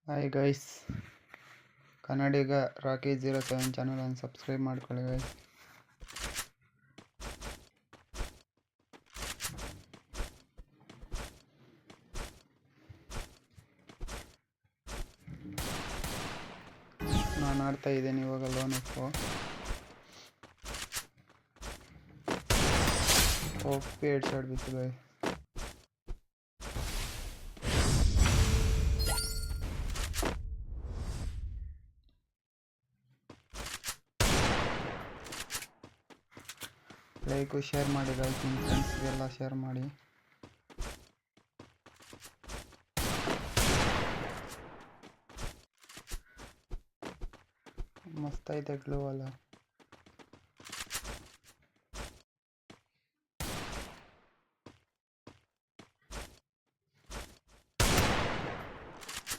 Hi guys, ಕನ್ನಡಿಗ ರಾಕಿ 07 ಚಾನಲನ್ನು subscribe ಮಾಡ್ಕೊಳ್ಳಿ guys. ನಾನು ಆಡ್ತಾ ಇದ್ದೀನಿ ಇವಾಗ ಲೋನ್ ಓಪಿ ಹೆಡ್ ಶಾಟ್ ಬಿತ್ತು ಗೈಸ್. ಲೈಕು ಶೇರ್ ಮಾಡಿ ಗೈಸ್, ನಿಮ್ಮ ಫ್ರೆಂಡ್ಸ್ಗೆಲ್ಲ ಶೇರ್ ಮಾಡಿ. ಮಸ್ತ್ ಐತೆ ಗ್ಲೂ ಅಲ್ಲ.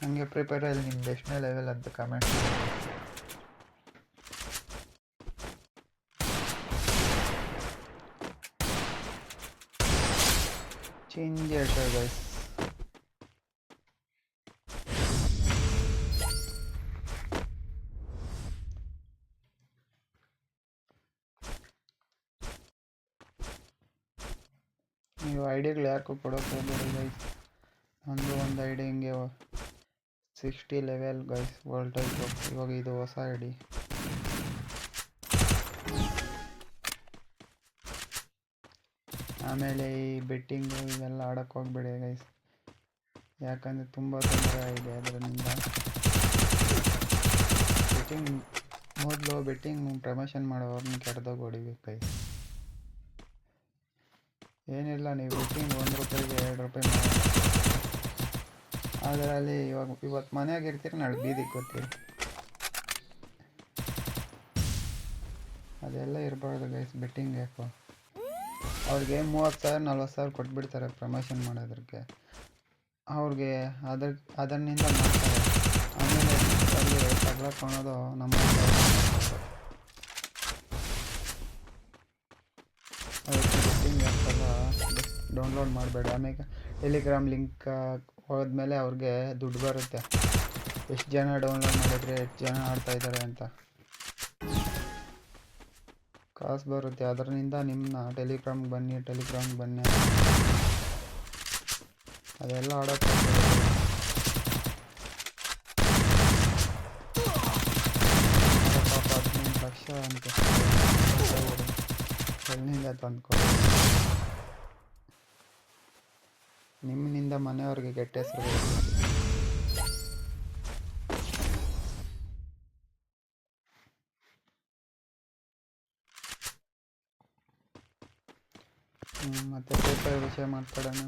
ಹಂಗೆ ಪ್ರಿಪೇರಲ್ಲಿ ನಿಮ್ದು ಎಷ್ಟನೇ ಲೆವೆಲ್ ಅಂತ ಕಮೆಂಟ್ ಮಾಡಿ. ಚೇಂಜ್ ಹೇಳ್ತಾರೆ ಗೈಸ್. ನೀವು ಐಡಿಯಾಗಳು ಯಾರಿಗೂ ಕೊಡೋಕೆ ಹೋಗ್ಬೇಡಿ ಗೈಸ್. ನಂದು ಒಂದು ಐಡಿ ಹಿಂಗೆ 60 ಲೆವೆಲ್ ಗೈಸ್, ವರ್ಲ್ಡ್ ಟೈಪ್. ಇವಾಗ ಇದು ಹೊಸ ಐಡಿ. ಆಮೇಲೆ ಈ ಬೆಟ್ಟಿಂಗು ಇವೆಲ್ಲ ಆಡೋಕ್ಕೆ ಹೋಗ್ಬೇಡಿ ಗೈಸ್, ಯಾಕಂದರೆ ತುಂಬ ತೊಂದರೆ ಇದೆ ಅದರಿಂದ. ಬೆಟ್ಟಿಂಗ್ ಪ್ರಮೋಷನ್ ಮಾಡೋವ್ರನ್ನ ಕೆಡ್ದಾಗ ಹೊಡಿಬೇಕು ಗೈಸ್. ಏನಿಲ್ಲ, ನೀವು ಬೆಟ್ಟಿಂಗ್ 1 ರೂಪಾಯಿಗೆ 2 ರೂಪಾಯಿ ಮಾಡಿ. ಅದರಲ್ಲಿ ಇವತ್ತು ಮನೆಯಾಗ ಇರ್ತೀರಿ, ನಾಳೆ ಬೀದಿಗೆ ಗೊತ್ತೀರಿ. ಅದೆಲ್ಲ ಇರಬಾರ್ದು ಗೈಸ್. ಬೆಟ್ಟಿಂಗ್ ಯಾಕೋ ಅವ್ರಿಗೆ 30,000 40,000 ಕೊಟ್ಬಿಡ್ತಾರೆ ಪ್ರಮೋಷನ್ ಮಾಡೋದಕ್ಕೆ. ಅವ್ರಿಗೆ ಅದರಿಂದ ಮಾಡ್ತಾರೆ. ಆಮೇಲೆ ಅಲ್ಲಿ ತಗೊಳಕೊಳೋದು ನಮ್ಮ ಅದಕ್ಕೆ ಬೆಟ್ಟಿಂಗ್ ಆ್ಯಪ್ಸೆಲ್ಲ ಡೌನ್ಲೋಡ್ ಮಾಡಬೇಡಿ. ಆಮೇಲೆ ಟೆಲಿಗ್ರಾಮ್ ಲಿಂಕ್ ಹೋದ್ಮೇಲೆ ಅವ್ರಿಗೆ ದುಡ್ಡು ಬರುತ್ತೆ, ಎಷ್ಟು ಜನ ಡೌನ್ಲೋಡ್ ಮಾಡಿದರೆ ಎಷ್ಟು ಜನ ಆಡ್ತಾಯಿದ್ದಾರೆ ಅಂತ ಕಾಸು ಬರುತ್ತೆ. ಅದರಿಂದ ನಿಮ್ಮನ್ನ ಟೆಲಿಗ್ರಾಮ್ಗೆ ಬನ್ನಿ ಅದೆಲ್ಲ ಆಡೋಕ್ಕೆ ಪಾಪ 18 ಲಕ್ಷ ಅಂತ ಎಲ್ಲಿಂದ ತಂದ್ಕೊಳ್ಳಿ. ನಿಮ್ಮಿನಿಂದ ಮನೆಯವ್ರಿಗೆ ಕೆಟ್ಟ ಹೆಸರು ಬರುತ್ತೆ. ಮತ್ತು ಪೇಪರ್ ವಿಷಯ ಮಾತಾಡೋಣ.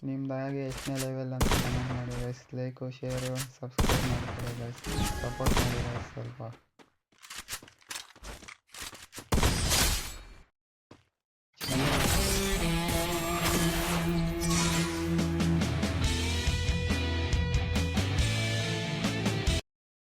ನಿಮ್ದು ಹಾಗೆ ಎಷ್ಟನೇ ಲೆವೆಲ್ ಅಂತ ಕಮೆಂಟ್ ಮಾಡಿ ಗೈಸ್. ಲೈಕು ಶೇರು ಸಬ್ಸ್ಕ್ರೈಬ್ ಮಾಡ್ಕೊಳ್ಳಿ ಗೈಸ್, ಸಪೋರ್ಟ್ ಮಾಡಿ ಗೈಸ್ ಸ್ವಲ್ಪ.